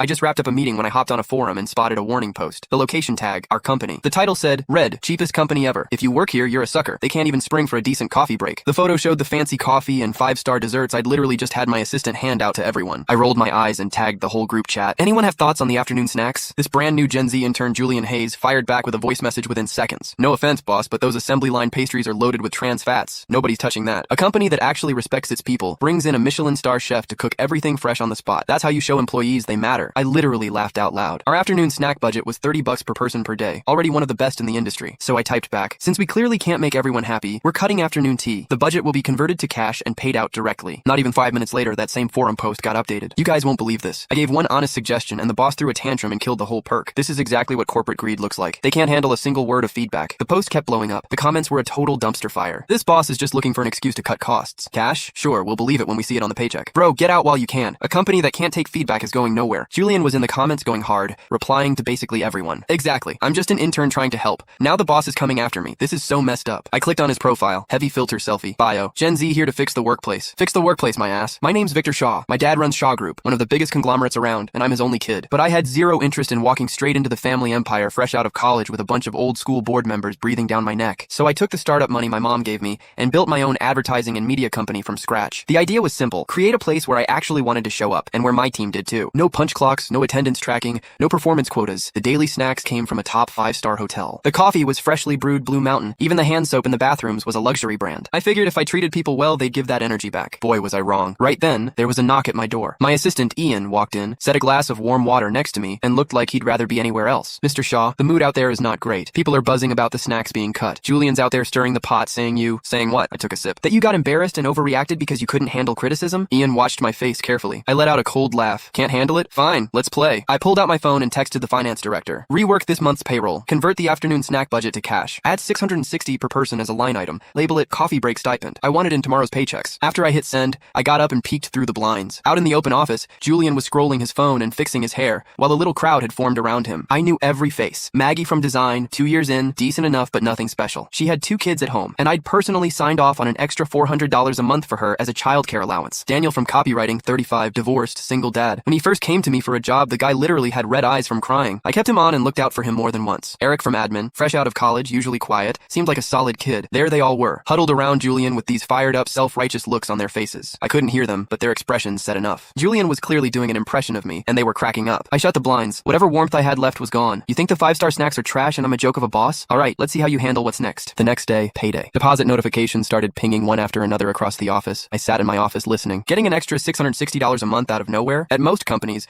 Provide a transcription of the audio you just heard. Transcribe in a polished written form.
I just wrapped up a meeting when I hopped on a forum and spotted a warning post. The location tag, our company. The title said, Red, cheapest company ever. If you work here, you're a sucker. They can't even spring for a decent coffee break. The photo showed the fancy coffee and 5-star desserts I'd literally just had my assistant hand out to everyone. I rolled my eyes and tagged the whole group chat. Anyone have thoughts on the afternoon snacks? This brand new Gen Z intern Julian Hayes fired back with a voice message within seconds. No offense, boss, but those assembly line pastries are loaded with trans fats. Nobody's touching that. A company that actually respects its people brings in a Michelin star chef to cook everything fresh on the spot. That's how you show employees they matter. I literally laughed out loud. Our afternoon snack budget was $30 per person per day, already one of the best in the industry. So I typed back, since we clearly can't make everyone happy, we're cutting afternoon tea. The budget will be converted to cash and paid out directly. Not even 5 minutes later, that same forum post got updated. You guys won't believe this. I gave one honest suggestion and the boss threw a tantrum and killed the whole perk. This is exactly what corporate greed looks like. They can't handle a single word of feedback. The post kept blowing up. The comments were a total dumpster fire. This boss is just looking for an excuse to cut costs. Cash? Sure, we'll believe it when we see it on the paycheck. Bro, get out while you can. A company that can't take feedback is going nowhere. Julian was in the comments going hard, replying to basically everyone. Exactly. I'm just an intern trying to help. Now the boss is coming after me. This is so messed up. I clicked on his profile. Heavy filter selfie. Bio. Gen Z here to fix the workplace. Fix the workplace, my ass. My name's Victor Shaw. My dad runs Shaw Group, one of the biggest conglomerates around, and I'm his only kid. But I had zero interest in walking straight into the family empire fresh out of college with a bunch of old school board members breathing down my neck. So I took the startup money my mom gave me and built my own advertising and media company from scratch. The idea was simple. Create a place where I actually wanted to show up, and where my team did too. No punch clocks, no attendance tracking, no performance quotas. The daily snacks came from a top 5-star hotel. The coffee was freshly brewed Blue Mountain. Even the hand soap in the bathrooms was a luxury brand. I figured if I treated people well, they'd give that energy back. Boy, was I wrong. Right then, there was a knock at my door. My assistant, Ian, walked in, set a glass of warm water next to me, and looked like he'd rather be anywhere else. Mr. Shaw, the mood out there is not great. People are buzzing about the snacks being cut. Julian's out there stirring the pot, saying what? I took a sip. That you got embarrassed and overreacted because you couldn't handle criticism? Ian watched my face carefully. I let out a cold laugh. Can't handle it? Fine, let's play. I pulled out my phone and texted the finance director. Rework this month's payroll. Convert the afternoon snack budget to cash. Add $660 per person as a line item. Label it coffee break stipend. I want it in tomorrow's paychecks. After I hit send, I got up and peeked through the blinds. Out in the open office, Julian was scrolling his phone and fixing his hair, while a little crowd had formed around him. I knew every face. Maggie from design, 2 years in, decent enough but nothing special. She had 2 kids at home, and I'd personally signed off on an extra $400 a month for her as a childcare allowance. Daniel from copywriting, 35, divorced, single dad. When he first came to me for a job, the guy literally had red eyes from crying. I kept him on and looked out for him more than once. Eric from admin, fresh out of college, usually quiet, seemed like a solid kid. There they all were, huddled around Julian with these fired up, self-righteous looks on their faces. I couldn't hear them, but their expressions said enough. Julian was clearly doing an impression of me, and they were cracking up. I shut the blinds. Whatever warmth I had left was gone. You think the 5-star snacks are trash and I'm a joke of a boss? Alright, let's see how you handle what's next. The next day, payday. Deposit notifications started pinging one after another across the office. I sat in my office listening. Getting an extra $660 a month out of nowhere? At most companies,